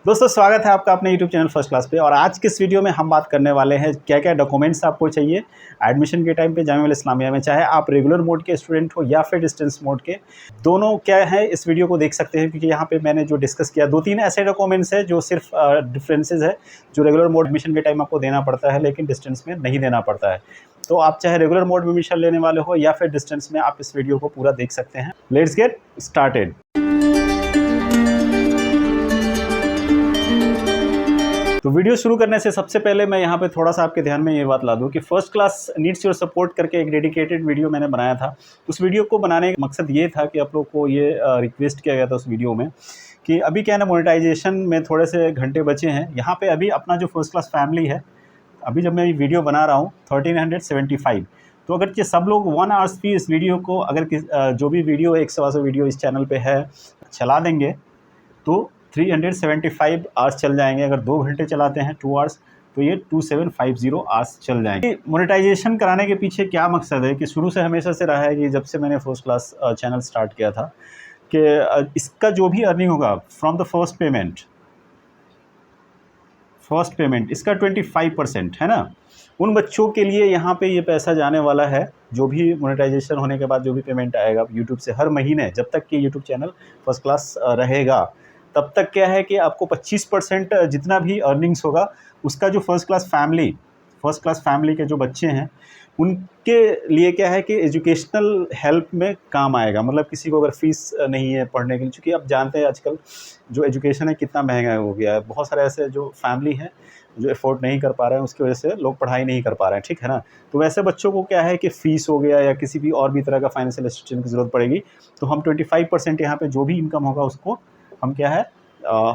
दोस्तों स्वागत है आपका अपने YouTube चैनल फर्स्ट क्लास पे। और आज के इस वीडियो में हम बात करने वाले हैं क्या क्या डॉक्यूमेंट्स आपको चाहिए एडमिशन के टाइम पे जामिया मिल्लिया इस्लामिया में, चाहे आप रेगुलर मोड के स्टूडेंट हो या फिर डिस्टेंस मोड के। दोनों क्या है इस वीडियो को देख सकते हैं, क्योंकि यहाँ पे मैंने जो डिस्कस किया 2-3 ऐसे डॉक्यूमेंट्स है जो सिर्फ डिफरेंसेज है, जो रेगुलर मोड एडमिशन के टाइम आपको देना पड़ता है लेकिन डिस्टेंस में नहीं देना पड़ता है। तो आप चाहे रेगुलर मोड में एडमिशन लेने वाले हो या फिर डिस्टेंस में, आप इस वीडियो को पूरा देख सकते हैं। Let's get started. तो वीडियो शुरू करने से सबसे पहले मैं यहाँ पे थोड़ा सा आपके ध्यान में ये बात ला दूँ कि first class needs your support करके एक डेडिकेटेड वीडियो मैंने बनाया था। उस वीडियो को बनाने का मकसद ये था कि आप लोग को ये रिक्वेस्ट किया गया था उस वीडियो में कि अभी क्या है ना, मोनेटाइजेशन में थोड़े से घंटे बचे हैं। यहाँ पे अभी अपना जो फर्स्ट क्लास फैमिली है, अभी जब मैं ये वीडियो बना रहा हूँ 1375, तो अगर ये सब लोग 1 आवर्स भी इस वीडियो को, अगर जो भी वीडियो 100 वीडियो इस चैनल पे है चला देंगे तो 375 आवर्स चल जाएंगे। अगर 2 घंटे चलाते हैं 2 आवर्स, तो ये 2750 आवर्स चल जाएंगे। मोनेटाइजेशन कराने के पीछे क्या मकसद है कि शुरू से हमेशा से रहा है कि जब से मैंने फर्स्ट क्लास चैनल स्टार्ट किया था कि इसका जो भी अर्निंग होगा फ्रॉम द फर्स्ट पेमेंट इसका 25% है ना, उन बच्चों के लिए यहाँ पे ये पैसा जाने वाला है। जो भी मोनेटाइजेशन होने के बाद जो भी पेमेंट आएगा यूट्यूब से हर महीने, जब तक कि यूट्यूब चैनल फर्स्ट क्लास रहेगा, तब तक क्या है कि आपको 25% जितना भी अर्निंग्स होगा उसका जो फर्स्ट क्लास फैमिली के जो बच्चे हैं उनके लिए क्या है कि एजुकेशनल हेल्प में काम आएगा। मतलब किसी को अगर फीस नहीं है पढ़ने के लिए, क्योंकि आप जानते हैं आजकल जो एजुकेशन है कितना महंगा हो गया है। बहुत सारे ऐसे जो फैमिली हैं जो अफोर्ड नहीं कर पा रहे हैं, उसकी वजह से लोग पढ़ाई नहीं कर पा रहे हैं, ठीक है ना। तो वैसे बच्चों को क्या है कि फ़ीस हो गया या किसी भी और भी तरह का फाइनेंशियल असिस्टेंस की ज़रूरत पड़ेगी, तो हम 25% यहाँ पे जो भी इनकम होगा उसको हम क्या है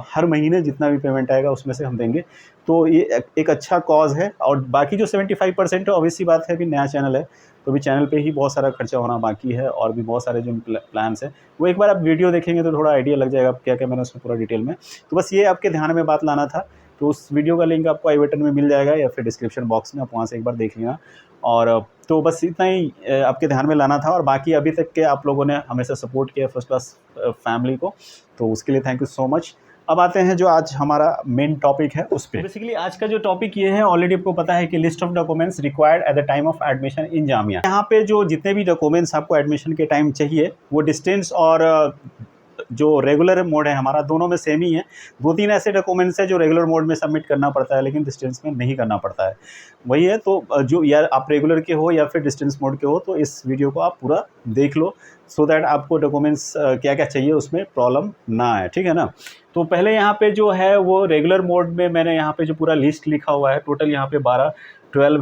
हर महीने जितना भी पेमेंट आएगा उसमें से हम देंगे। तो ये एक अच्छा कॉज है। और बाकी जो 75% है, ऑब्वियसली बात है, अभी नया चैनल है तो अभी चैनल पे ही बहुत सारा खर्चा होना बाकी है, और भी बहुत सारे जो प्लान्स हैं वो एक बार आप वीडियो देखेंगे तो थोड़ा आइडिया लग जाएगा क्या क्या मैंने उसमें पूरा डिटेल में। तो बस ये आपके ध्यान में बात लाना था। तो उस वीडियो का लिंक आपको आई बटन में मिल जाएगा या फिर डिस्क्रिप्शन बॉक्स में, आप वहाँ से एक बार देख लेना। और तो बस इतना ही आपके ध्यान में लाना था। और बाकी अभी तक के आप लोगों ने हमेशा सपोर्ट किया फर्स्ट क्लास फैमिली को, तो उसके लिए थैंक यू सो मच। अब आते हैं जो आज हमारा मेन टॉपिक है उस पे। बेसिकली आज का जो टॉपिक ये है, ऑलरेडी आपको पता है कि list of documents required at the time of admission in Jamia. यहाँ पे जो जितने भी डॉक्यूमेंट्स आपको एडमिशन के टाइम चाहिए वो डिस्टेंस और जो रेगुलर मोड है हमारा, दोनों में सेम ही है। 2-3 ऐसे डॉक्यूमेंट्स हैं जो रेगुलर मोड में सबमिट करना पड़ता है लेकिन डिस्टेंस में नहीं करना पड़ता है, वही है। तो जो या आप रेगुलर के हो या फिर डिस्टेंस मोड के हो, तो इस वीडियो को आप पूरा देख लो सो दैट आपको डॉक्यूमेंट्स क्या क्या चाहिए उसमें प्रॉब्लम ना आए, ठीक है ना। तो पहले यहाँ पे जो है वो रेगुलर मोड में मैंने यहाँ पे जो पूरा लिस्ट लिखा हुआ है, टोटल यहाँ पे 12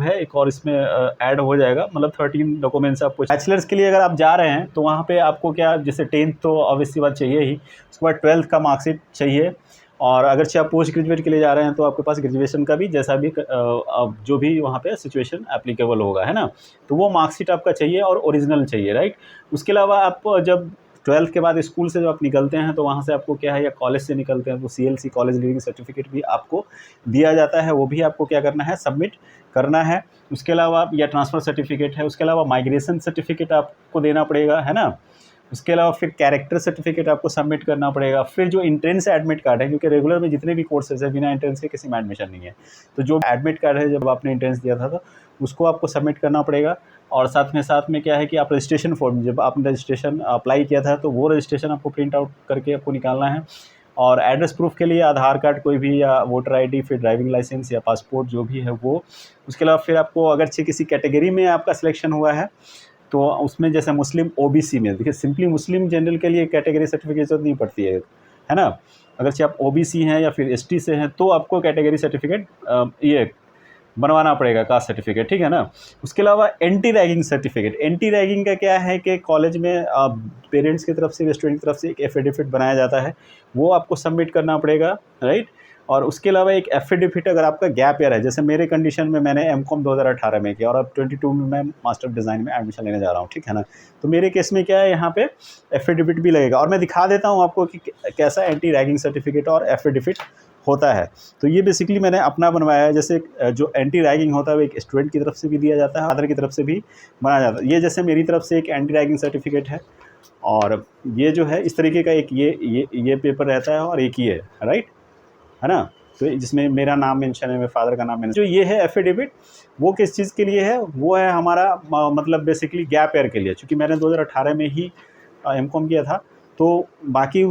है, एक और इसमें ऐड हो जाएगा, मतलब 13 डॉक्यूमेंट्स आपको। बैचलर्स के लिए अगर आप जा रहे हैं तो वहाँ पे आपको क्या, जैसे 10th तो ऑब्वियसली बात चाहिए ही, उसके बाद 12th का मार्कशीट चाहिए। और अगर चाहे आप पोस्ट ग्रेजुएट के लिए जा रहे हैं तो आपके पास ग्रेजुएशन का भी, जैसा भी जो भी वहाँ पे सिचुएशन एप्लीकेबल होगा, है ना, तो वो मार्कशीट आपका चाहिए और ओरिजिनल चाहिए, राइट। उसके अलावा आप जब 12th के बाद स्कूल से जब आप निकलते हैं तो वहाँ से आपको क्या है, या कॉलेज से निकलते हैं तो CLC कॉलेज लीविंग सर्टिफिकेट भी आपको दिया जाता है, वो भी आपको क्या करना है, सबमिट करना है। उसके अलावा या ट्रांसफ़र सर्टिफिकेट है, उसके अलावा माइग्रेशन सर्टिफिकेट आपको देना पड़ेगा, है ना। उसके अलावा फिर कैरेक्टर सर्टिफिकेट आपको सबमिट करना पड़ेगा। फिर जो एंट्रेंस एडमिट कार्ड है, क्योंकि रेगुलर में जितने भी कोर्सेज है बिना एंट्रेंस के किसी में एडमिशन नहीं है, तो जो एडमिट कार्ड है जब आपने एंट्रेंस दिया था तो उसको आपको सबमिट करना पड़ेगा। और साथ में क्या है कि आप रजिस्ट्रेशन फॉर्म, जब आपने रजिस्ट्रेशन अप्लाई किया था तो वो रजिस्ट्रेशन आपको प्रिंट आउट करके आपको निकालना है। और एड्रेस प्रूफ के लिए आधार कार्ड कोई भी, या वोटर ID, फिर ड्राइविंग लाइसेंस या पासपोर्ट जो भी है वो। उसके अलावा फिर आपको अगर किसी कैटेगरी में आपका सिलेक्शन हुआ है तो उसमें, जैसे मुस्लिम OBC में, देखिए सिंपली मुस्लिम जनरल के लिए कैटेगरी सर्टिफिकेट जरूरत नहीं पड़ती है ना। अगर चाहे आप OBC हैं या फिर ST से हैं तो आपको कैटेगरी सर्टिफिकेट ये बनवाना पड़ेगा, कास्ट सर्टिफिकेट, ठीक है ना। उसके अलावा anti ragging certificate. Anti ragging का क्या है कि कॉलेज में पेरेंट्स की तरफ से, स्टूडेंट की तरफ से एक एफिडेविट बनाया जाता है, वो आपको सबमिट करना पड़ेगा, राइट। और उसके अलावा एक एफिडेविट, अगर आपका गैप ईयर है, जैसे मेरे कंडीशन में मैंने MCOM 2018 में किया और अब 22 में मैं मास्टर ऑफ डिज़ाइन में एडमिशन लेने जा रहा हूँ, ठीक है ना। तो मेरे केस में क्या है, यहाँ पे एफिडेविट भी लगेगा, और मैं दिखा देता हूँ आपको कि कैसा एंटी रैगिंग सर्टिफिकेट और एफिडेविट होता है। तो ये बेसिकली मैंने अपना बनवाया है। जैसे जो एंटी रैगिंग होता है वो एक स्टूडेंट की तरफ से भी दिया जाता है, अदर की तरफ से भी बनाया जाता है। ये जैसे मेरी तरफ से एक एंटी रैगिंग सर्टिफिकेट है, और ये जो है इस तरीके का एक ये पेपर रहता है, और एक ये है, राइट, है ना। तो जिसमें मेरा नाम मेंशन है, मेरे फादर का नाम मेंशन। जो ये है एफिडेविट, वो किस चीज़ के लिए है, वो है हमारा मतलब बेसिकली गैप ईयर के लिए। चूँकि मैंने 2018 में ही एमकॉम किया था, तो बाकी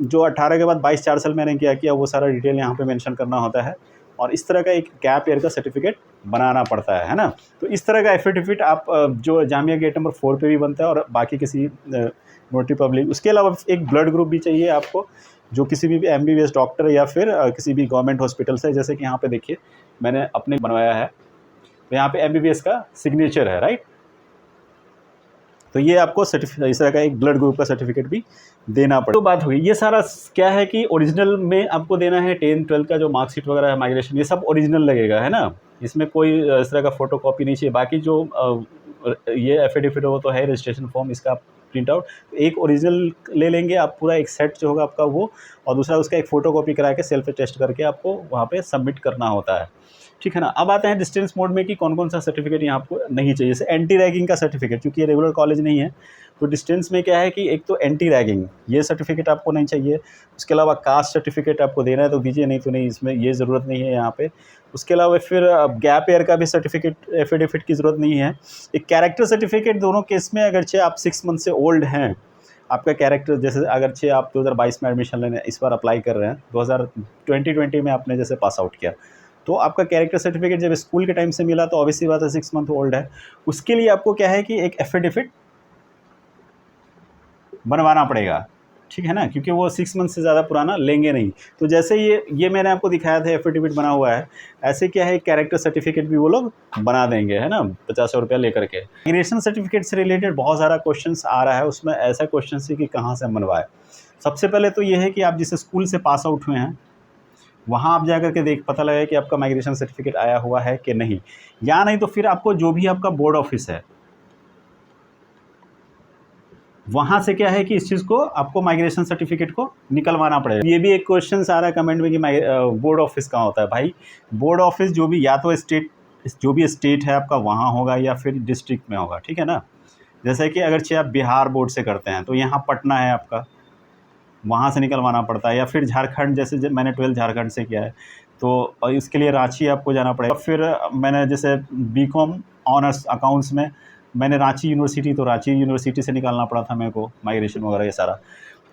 जो 18 के बाद 22 4 साल मैंने क्या किया वो सारा डिटेल यहाँ पे मेंशन करना होता है, और इस तरह का एक गैप ईयर का सर्टिफिकेट बनाना पड़ता है ना। तो इस तरह का एफिडेविट आप जो जामिया गेट नंबर 4 पे भी बनता है, और बाकी किसी नोटरी पब्लिक। उसके अलावा एक ब्लड ग्रुप भी चाहिए आपको, जो किसी भी एमबीबीएस डॉक्टर या फिर किसी भी गवर्नमेंट हॉस्पिटल से, जैसे कि यहाँ पे देखिए मैंने अपने बनवाया है, तो यहाँ पे एमबीबीएस का सिग्नेचर है, राइट। तो ये आपको सर्टिफिकेट, इस तरह का एक ब्लड ग्रुप का सर्टिफिकेट भी देना पड़ेगा। तो बात हुई, ये सारा क्या है कि ओरिजिनल में आपको देना है। 10th 12th का जो मार्कशीट वगैरह है, माइग्रेशन, ये सब ओरिजिनल लगेगा, है ना। इसमें कोई इस तरह का फोटो कॉपी नहीं चाहिए। बाकी जो ये एफिडेविट हो तो है, रजिस्ट्रेशन फॉर्म, इसका प्रिंट आउट एक ओरिजिनल ले लेंगे आप, पूरा एक सेट जो होगा आपका वो, और दूसरा उसका एक फ़ोटो कॉपी करा के सेल्फ टेस्ट करके आपको वहाँ पे सबमिट करना होता है, ठीक है ना। अब आते हैं डिस्टेंस मोड में कि कौन कौन सा सर्टिफिकेट यहाँ आपको नहीं चाहिए। जैसे एंटी रैगिंग का सर्टिफिकेट, क्योंकि ये रेगुलर कॉलेज नहीं है, तो डिस्टेंस में क्या है कि एक तो एंटी रैगिंग ये सर्टिफिकेट आपको नहीं चाहिए। उसके अलावा कास्ट सर्टिफिकेट आपको देना है तो दीजिए, नहीं तो नहीं, इसमें ये ज़रूरत नहीं है यहाँ पे। उसके अलावा फिर गैप ईयर का भी सर्टिफिकेट, एफिडेविट की ज़रूरत नहीं है। एक कैरेक्टर सर्टिफिकेट, दोनों केस में अगरचे आप 6 मंथ से ओल्ड हैं, आपका कैरेक्टर, जैसे अगरचे आप 2022 में एडमिशन लेने इस बार अप्लाई कर रहे हैं, 2020 में आपने जैसे पास आउट किया, तो आपका कैरेक्टर सर्टिफिकेट जब स्कूल के टाइम से मिला तो ऑब्वियसली बात है 6 मंथ ओल्ड है। उसके लिए आपको क्या है कि एक एफिडेविट बनवाना पड़ेगा, ठीक है ना, क्योंकि वो 6 मंथ से ज़्यादा पुराना लेंगे नहीं। तो जैसे ये मैंने आपको दिखाया था एफिडेविट बना हुआ है, ऐसे क्या है कैरेक्टर सर्टिफिकेट भी वो लोग बना देंगे, है ना, 50 रुपया लेकर के। इमिग्रेशन सर्टिफिकेट से रिलेटेड बहुत सारा क्वेश्चन आ रहा है, उसमें ऐसा क्वेश्चन है कि कहाँ से बनवाए। सबसे पहले तो ये है कि आप जिस स्कूल से पास आउट हुए हैं वहाँ आप जा कर के पता लगे कि आपका माइग्रेशन सर्टिफिकेट आया हुआ है कि नहीं, या नहीं तो फिर आपको जो भी आपका बोर्ड ऑफिस है वहाँ से क्या है कि इस चीज़ को आपको माइग्रेशन सर्टिफिकेट को निकलवाना पड़ेगा। ये भी एक क्वेश्चन आ रहा है कमेंट में कि बोर्ड ऑफिस कहाँ होता है। भाई बोर्ड ऑफिस जो भी, या तो स्टेट है आपका वहाँ होगा या फिर डिस्ट्रिक्ट में होगा, ठीक है ना। जैसे कि अगर आप बिहार बोर्ड से करते हैं तो यहाँ पटना है आपका, वहाँ से निकलवाना पड़ता है, या फिर झारखंड, जैसे मैंने 12th झारखंड से किया है तो इसके लिए रांची आपको जाना पड़ेगा। फिर मैंने जैसे बीकॉम ऑनर्स अकाउंट्स में मैंने रांची यूनिवर्सिटी, तो रांची यूनिवर्सिटी से निकालना पड़ा था मेरे को माइग्रेशन वगैरह ये सारा।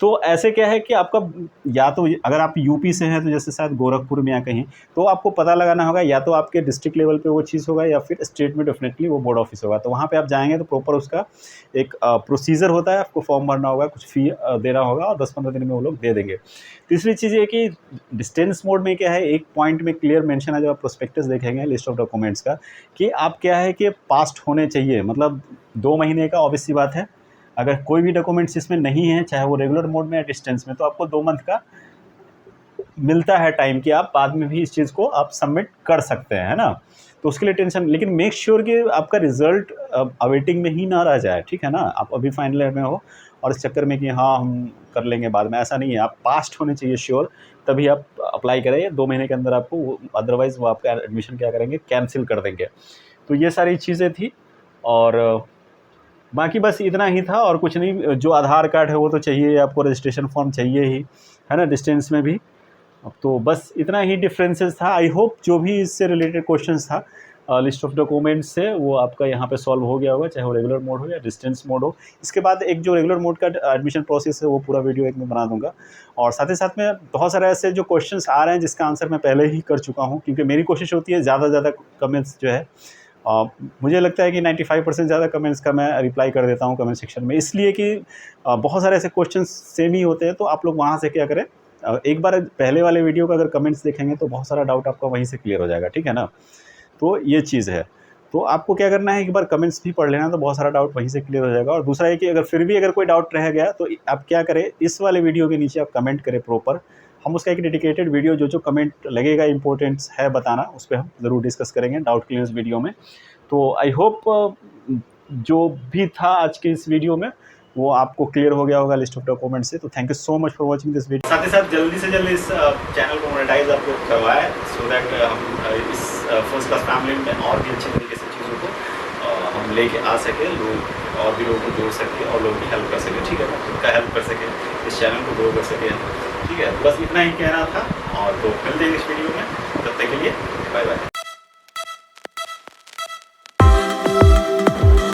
तो ऐसे क्या है कि आपका, या तो अगर आप यूपी से हैं तो जैसे शायद गोरखपुर में या कहीं, तो आपको पता लगाना होगा, या तो आपके डिस्ट्रिक्ट लेवल पे वो चीज़ होगा या फिर स्टेट में डेफिनेटली वो बोर्ड ऑफिस होगा। तो वहाँ पे आप जाएंगे तो प्रॉपर उसका एक प्रोसीजर होता है, आपको फॉर्म भरना होगा, कुछ फ़ी देना होगा, और 10-15 दिन में वो लोग दे देंगे। तीसरी चीज़ ये कि डिस्टेंस मोड में क्या है, एक पॉइंट में क्लियर मेंशन है जब आप प्रोस्पेक्टस देखेंगे लिस्ट ऑफ डॉक्यूमेंट्स का, कि आप क्या है कि पास्ट होने चाहिए, मतलब 2 महीने का ऑब्वियस सी बात है। अगर कोई भी डॉक्यूमेंट्स इसमें नहीं है, चाहे वो रेगुलर मोड में या डिस्टेंस में, तो आपको 2 मंथ का मिलता है टाइम कि आप बाद में भी इस चीज़ को आप सबमिट कर सकते हैं, है ना। तो उसके लिए टेंशन, लेकिन मेक श्योर कि आपका रिजल्ट अवेटिंग में ही ना रह जाए, ठीक है ना। आप अभी फाइनल ईयर में हो और इस चक्कर में कि हाँ हम कर लेंगे बाद में, ऐसा नहीं है। आप पास्ट होने चाहिए श्योर, तभी आप अप्लाई करें 2 महीने के अंदर आपको, अदरवाइज़ वो आपका एडमिशन क्या करेंगे, कैंसिल कर देंगे। तो ये सारी चीज़ें थी, और बाकी बस इतना ही था और कुछ नहीं। जो आधार कार्ड है वो तो चाहिए आपको, रजिस्ट्रेशन फॉर्म चाहिए ही, है ना, डिस्टेंस में भी। अब तो बस इतना ही डिफरेंसेस था। आई होप जो भी इससे रिलेटेड क्वेश्चंस था लिस्ट ऑफ डॉक्यूमेंट्स से, वो आपका यहाँ पे सॉल्व हो गया होगा, चाहे वो रेगुलर मोड हो या डिस्टेंस मोड हो। इसके बाद एक जो रेगुलर मोड का एडमिशन प्रोसेस है वो पूरा वीडियो एक में बना दूंगा, और साथ ही साथ में बहुत सारे ऐसे जो क्वेश्चंस आ रहे हैं जिसका आंसर मैं पहले ही कर चुका हूँ, क्योंकि मेरी कोशिश होती है ज़्यादा से ज़्यादा कमेंट्स जो है, मुझे लगता है कि 95% ज़्यादा कमेंट्स का मैं रिप्लाई कर देता हूँ कमेंट सेक्शन में, इसलिए कि बहुत सारे ऐसे क्वेश्चन सेम ही होते हैं। तो आप लोग वहाँ से क्या करें, एक बार पहले वाले वीडियो का अगर कमेंट्स देखेंगे तो बहुत सारा डाउट आपका वहीं से क्लियर हो जाएगा, ठीक है ना। तो ये चीज़ है, तो आपको क्या करना है, एक बार कमेंट्स भी पढ़ लेना, तो बहुत सारा डाउट वहीं से क्लियर हो जाएगा। और दूसरा है कि अगर फिर भी अगर कोई डाउट रह गया तो आप क्या करें, इस वाले वीडियो के नीचे आप कमेंट करें प्रॉपर, हम उसका एक डेडिकेटेड वीडियो जो कमेंट लगेगा इंपॉर्टेंट्स है बताना, उस पर हम ज़रूर डिस्कस करेंगे डाउट क्लियरेंस वीडियो में। तो आई होप जो भी था आज के इस वीडियो में वो आपको क्लियर हो गया होगा लिस्ट ऑफ डॉक्यूमेंट से। तो thank you so much for watching this video. साथ ही साथ जल्दी से जल्दी इस चैनल को मोनेटाइज आप लोग करवाएं, सो दैट हम इस फर्स्ट क्लास फैमिली में और भी अच्छे तरीके से चीज़ों को हम लेके आ सकें, लोग और भी लोगों को जोड़ सकें और लोगों की हेल्प कर सकें, ठीक है ना, खुद का हेल्प कर सकें, इस चैनल को ग्रो कर सकें, ठीक है। बस इतना ही कहना था। और तो मिलते हैं इस वीडियो में, तब तक के लिए बाय बाय।